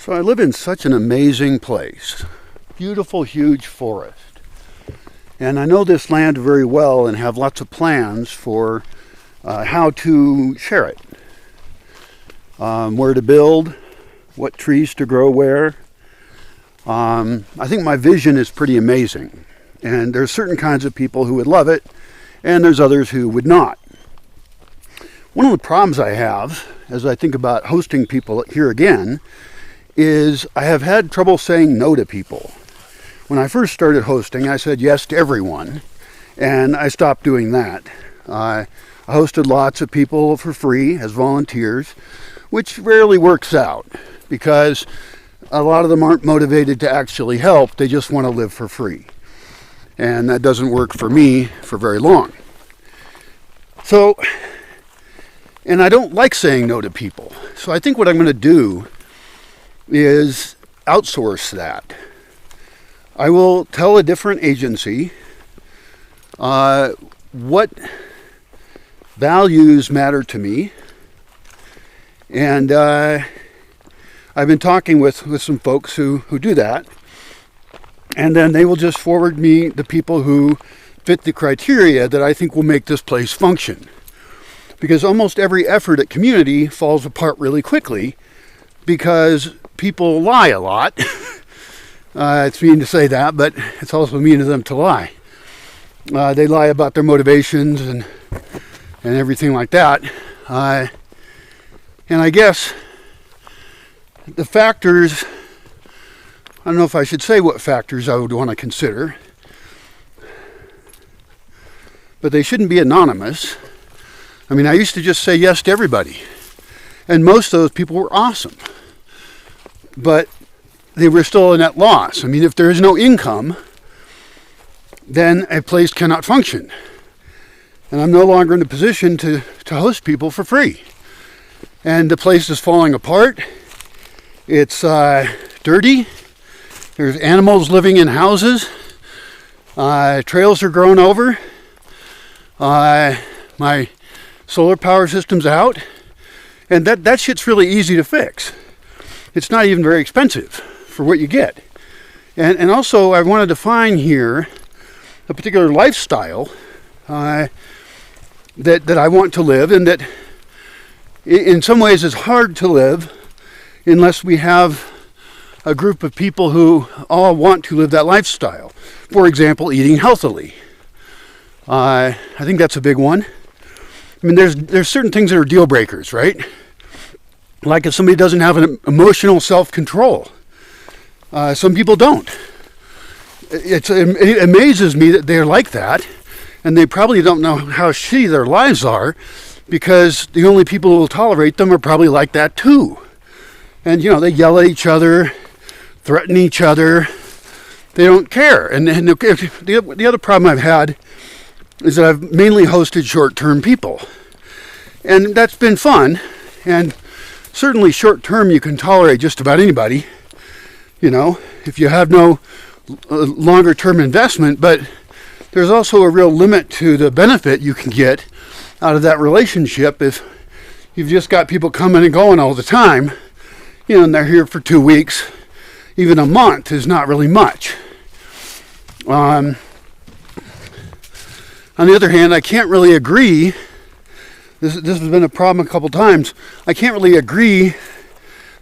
So I live in such an amazing place. Beautiful, huge forest. And I know this land very well and have lots of plans for how to share it. Where to build, what trees to grow where. I think my vision is pretty amazing. And there's certain kinds of people who would love it, and there's others who would not. One of the problems I have, as I think about hosting people here again, is I have had trouble saying no to people. When I first started hosting, I said yes to everyone, and I stopped doing that. I hosted lots of people for free as volunteers, which rarely works out because a lot of them aren't motivated to actually help. They just want to live for free. And that doesn't work for me for very long. So, and I don't like saying no to people. So I think what I'm going to do is outsource that. I will tell a different agency what values matter to me. And I've been talking with some folks who do that. And then they will just forward me the people who fit the criteria that I think will make this place function. Because almost every effort at community falls apart really quickly because people lie a lot. It's mean to say that, but it's also mean of them to lie. They lie about their motivations and everything like that. And I guess the factors, I don't know if I should say what factors I would want to consider, but they shouldn't be anonymous. I mean, I used to just say yes to everybody, and most of those people were awesome, but they were still a net loss. I mean, if there is no income, then a place cannot function. And I'm no longer in a position to host people for free. And the place is falling apart. It's dirty. There's animals living in houses. Trails are grown over. My solar power system's out. And that shit's really easy to fix. It's not even very expensive for what you get. And also I want to define here a particular lifestyle that I want to live, and that in some ways is hard to live unless we have a group of people who all want to live that lifestyle. For example, eating healthily. I think that's a big one. I mean, there's certain things that are deal breakers, right? Like if somebody doesn't have an emotional self-control. Some people don't. It amazes me that they're like that, and they probably don't know how shitty their lives are, because the only people who will tolerate them are probably like that too. And they yell at each other, threaten each other. They don't care. And the other problem I've had is that I've mainly hosted short-term people, and that's been fun. And certainly short-term you can tolerate just about anybody, if you have no longer-term investment. But there's also a real limit to the benefit you can get out of that relationship if you've just got people coming and going all the time, and they're here for 2 weeks. Even a month is not really much. On the other hand, I can't really agree. This has been a problem a couple times. I can't really agree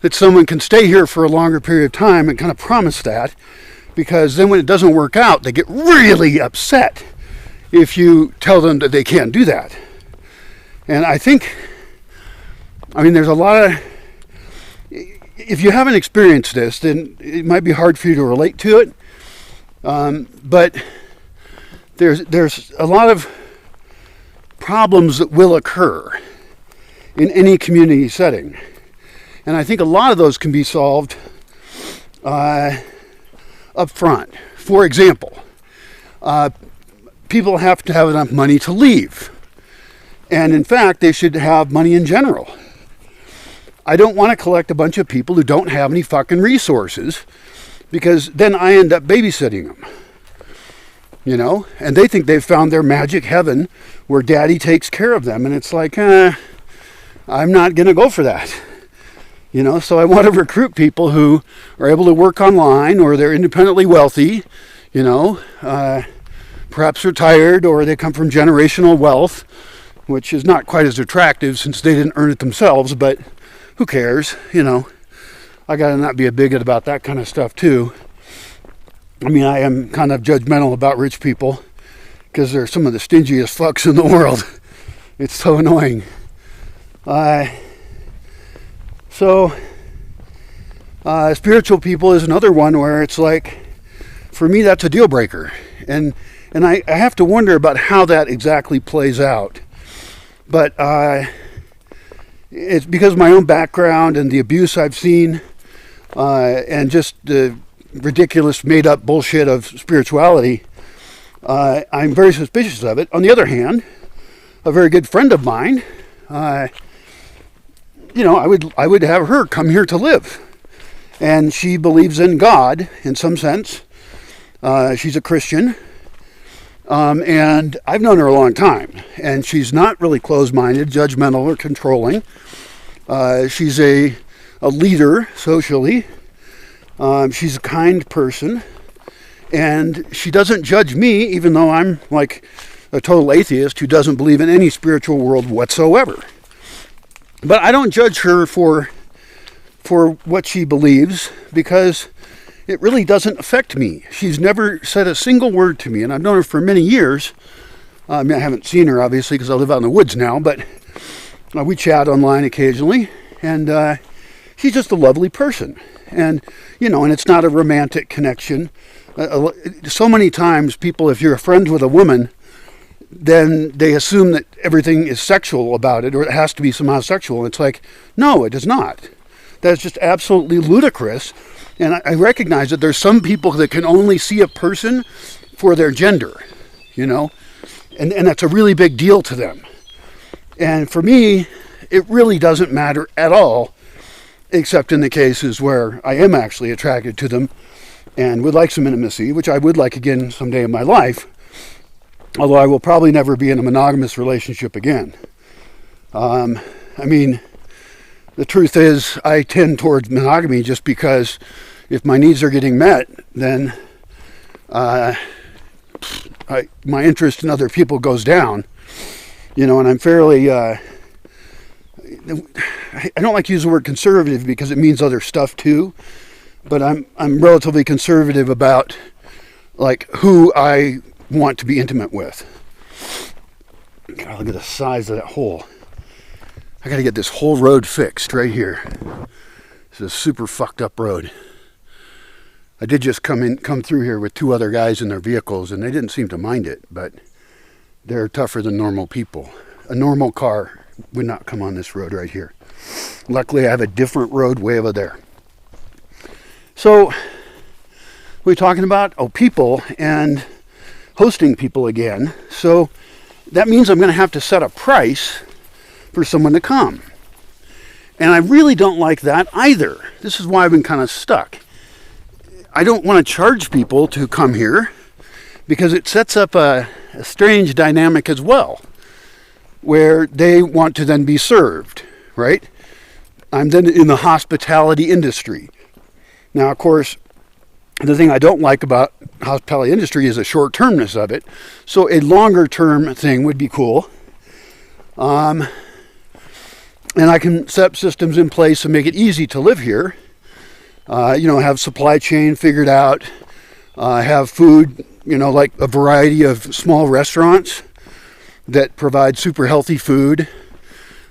that someone can stay here for a longer period of time and kind of promise that, because then when it doesn't work out, they get really upset if you tell them that they can't do that. And I think, there's a lot of, if you haven't experienced this, then it might be hard for you to relate to it. But there's a lot of problems that will occur in any community setting. And I think a lot of those can be solved up front. For example, people have to have enough money to leave. And in fact, they should have money in general. I don't want to collect a bunch of people who don't have any fucking resources, because then I end up babysitting them. And they think they've found their magic heaven where daddy takes care of them. And it's like, I'm not going to go for that. So I want to recruit people who are able to work online, or they're independently wealthy, perhaps retired, or they come from generational wealth, which is not quite as attractive since they didn't earn it themselves, but who cares, I gotta not be a bigot about that kind of stuff too. I mean, I am kind of judgmental about rich people because they're some of the stingiest fucks in the world. It's so annoying. Spiritual people is another one where it's like, for me, that's a deal breaker. And I have to wonder about how that exactly plays out. But it's because of my own background and the abuse I've seen, and just the ridiculous made-up bullshit of spirituality. I'm very suspicious of it. On the other hand, a very good friend of mine, I would have her come here to live. And she believes in God in some sense. She's a Christian. And I've known her a long time. And she's not really closed-minded, judgmental, or controlling. She's a leader socially. She's a kind person. And she doesn't judge me, even though I'm like a total atheist who doesn't believe in any spiritual world whatsoever. But I don't judge her for what she believes, because it really doesn't affect me. She's never said a single word to me, and I've known her for many years. I haven't seen her, obviously, because I live out in the woods now, but we chat online occasionally, and she's just a lovely person. And, and it's not a romantic connection. So many times people, if you're friends with a woman, then they assume that everything is sexual about it, or it has to be somehow sexual. It's like, no, it is not. That's just absolutely ludicrous. And I recognize that there's some people that can only see a person for their gender, and that's a really big deal to them. And for me, it really doesn't matter at all, except in the cases where I am actually attracted to them and would like some intimacy, which I would like again someday in my life. Although I will probably never be in a monogamous relationship again. The truth is, I tend towards monogamy just because if my needs are getting met, then my interest in other people goes down. And I'm fairly, I don't like to use the word conservative because it means other stuff too, but I'm relatively conservative about like who I want to be intimate with. God, look at the size of that hole. I gotta get this whole road fixed right here. It's a super fucked up road. I did just come through here with two other guys in their vehicles, and they didn't seem to mind it, but they're tougher than normal people. A normal car would not come on this road right here. Luckily, I have a different road way over there. So, we're talking about people and hosting people again. So that means I'm going to have to set a price for someone to come. And I really don't like that either. This is why I've been kind of stuck. I don't want to charge people to come here because it sets up a strange dynamic as well, where they want to then be served, right? I'm then in the hospitality industry. Now, of course, the thing I don't like about hospitality industry is the short-termness of it. So a longer-term thing would be cool. And I can set up systems in place and make it easy to live here. Have supply chain figured out. Have food, like a variety of small restaurants that provide super healthy food.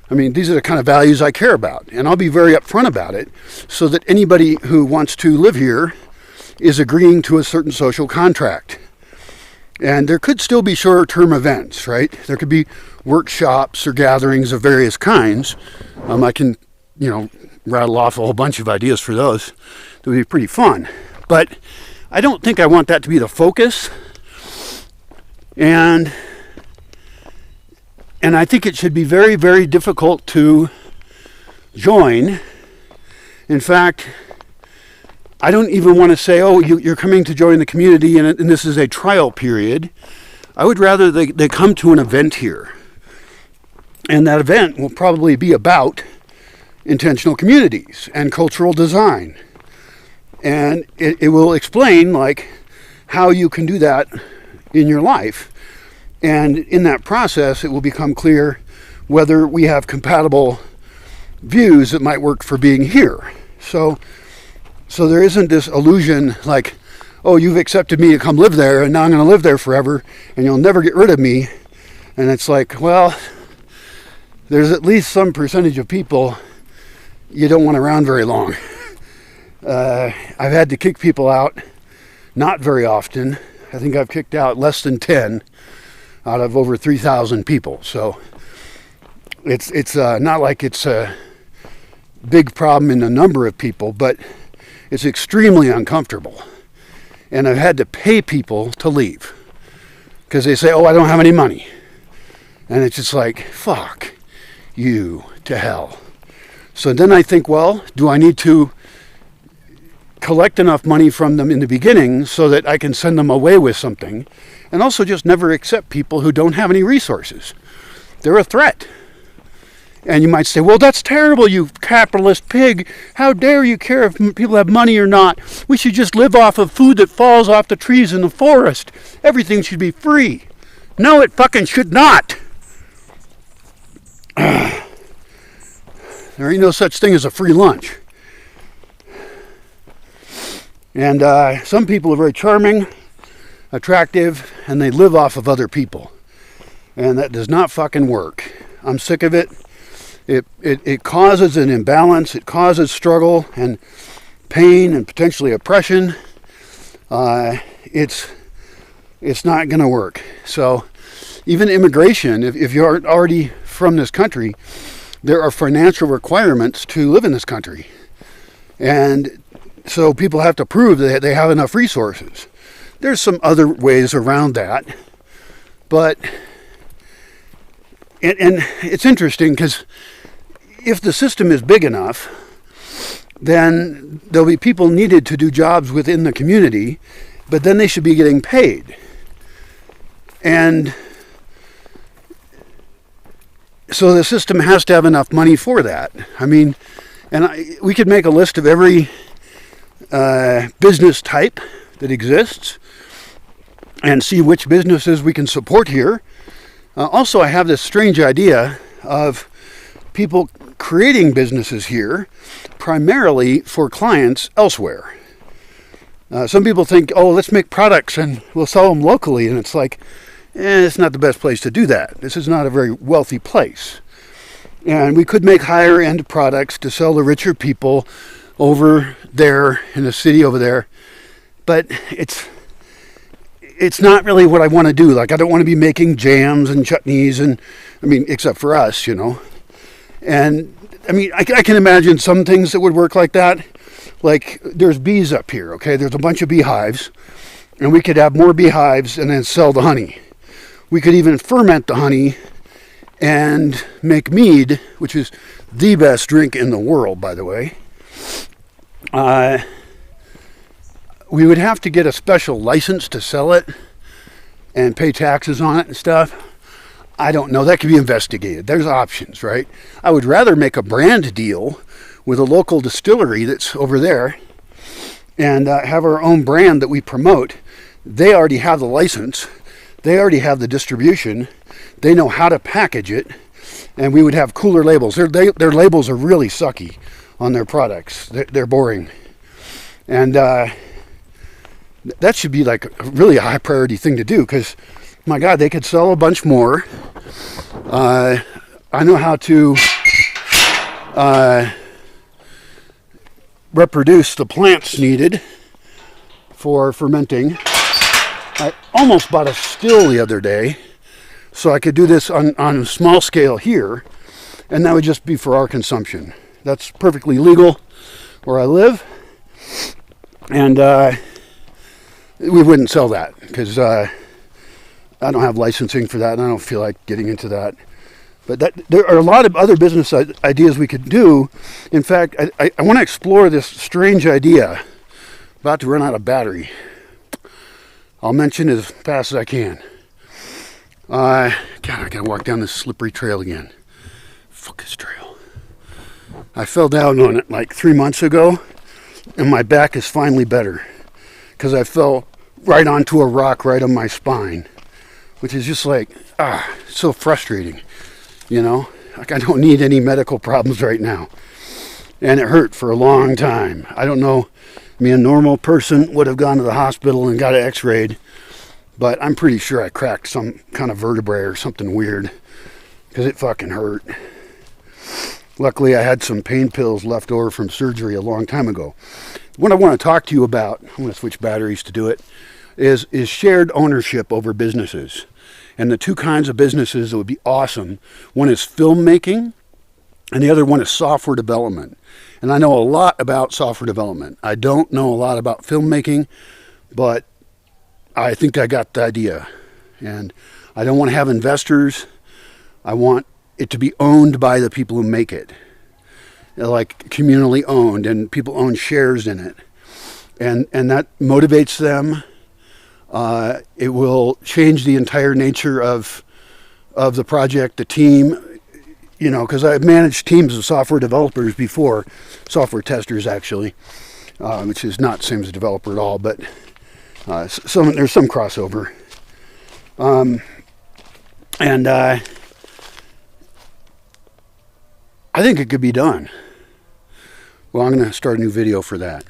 These are the kind of values I care about. And I'll be very upfront about it so that anybody who wants to live here is agreeing to a certain social contract. And there could still be short-term events, right? There could be workshops or gatherings of various kinds. I can, rattle off a whole bunch of ideas for those. That would be pretty fun. But I don't think I want that to be the focus. And I think it should be very, very difficult to join. In fact, I don't even want to say, you're coming to join the community and this is a trial period. I would rather they come to an event here. And that event will probably be about intentional communities and cultural design. And it will explain like how you can do that in your life. And in that process, it will become clear whether we have compatible views that might work for being here. So there isn't this illusion like, oh, you've accepted me to come live there, and now I'm going to live there forever, and you'll never get rid of me. And it's like, well, there's at least some percentage of people you don't want around very long. I've had to kick people out, not very often. I think I've kicked out less than 10 out of over 3,000 people. So it's not like it's a big problem in the number of people, but it's extremely uncomfortable. And I've had to pay people to leave because they say, oh, I don't have any money. And it's just like, fuck you to hell. So then I think, well, do I need to collect enough money from them in the beginning so that I can send them away with something, and also just never accept people who don't have any resources? They're a threat. And you might say, well, that's terrible, you capitalist pig. How dare you care if people have money or not? We should just live off of food that falls off the trees in the forest. Everything should be free. No, it fucking should not. There ain't no such thing as a free lunch. And some people are very charming, attractive, and they live off of other people. And that does not fucking work. I'm sick of it. It causes an imbalance. It causes struggle and pain and potentially oppression. It's not going to work. So even immigration, if you aren't already from this country, there are financial requirements to live in this country. And so people have to prove that they have enough resources. There's some other ways around that. But, and it's interesting because if the system is big enough, then there'll be people needed to do jobs within the community, but then they should be getting paid. And so the system has to have enough money for that. I mean, we could make a list of every business type that exists and see which businesses we can support here. Also, I have this strange idea of people creating businesses here primarily for clients elsewhere. Some people think, oh, let's make products and we'll sell them locally. And it's like, it's not the best place to do that. This is not a very wealthy place. And we could make higher end products to sell to richer people over there in the city over there. But it's not really what I want to do. Like, I don't want to be making jams and chutneys and, I mean, except for us, you know. And, I mean, I can imagine some things that would work like that. Like, there's bees up here, okay? There's a bunch of beehives. And we could have more beehives and then sell the honey. We could even ferment the honey and make mead, which is the best drink in the world, by the way. We would have to get a special license to sell it and pay taxes on it and stuff. I don't know. That could be investigated. There's options, right? I would rather make a brand deal with a local distillery that's over there and have our own brand that we promote. They already have the license. They already have the distribution. They know how to package it. And we would have cooler labels. Their labels are really sucky on their products. They're boring. And that should be like really a high priority thing to do because, my God, they could sell a bunch more. I know how to reproduce the plants needed for fermenting. I almost bought a still the other day so I could do this on a small scale here, and that would just be for our consumption. That's perfectly legal where I live, and we wouldn't sell that because I don't have licensing for that, and I don't feel like getting into that. But there are a lot of other business ideas we could do. In fact, I want to explore this strange idea. About to run out of battery. I'll mention it as fast as I can. God, I gotta walk down this slippery trail again. Fuck this trail. I fell down on it like 3 months ago, and my back is finally better because I fell right onto a rock right on my spine, which is just like, so frustrating, you know? Like, I don't need any medical problems right now. And it hurt for a long time. I don't know, I mean, a normal person would have gone to the hospital and got it x-rayed, but I'm pretty sure I cracked some kind of vertebrae or something weird because it fucking hurt. Luckily, I had some pain pills left over from surgery a long time ago. What I want to talk to you about, I'm going to switch batteries to do it, is shared ownership over businesses. And the two kinds of businesses that would be awesome, one is filmmaking, and the other one is software development. And I know a lot about software development. I don't know a lot about filmmaking, but I think I got the idea. And I don't want to have investors. I want it to be owned by the people who make it. Like communally owned, and people own shares in it. And that motivates them. It will change the entire nature of the project, the team, you know, because I've managed teams of software developers before, software testers actually, which is not the same as a developer at all, but there's some crossover. And I think it could be done. Well, I'm going to start a new video for that.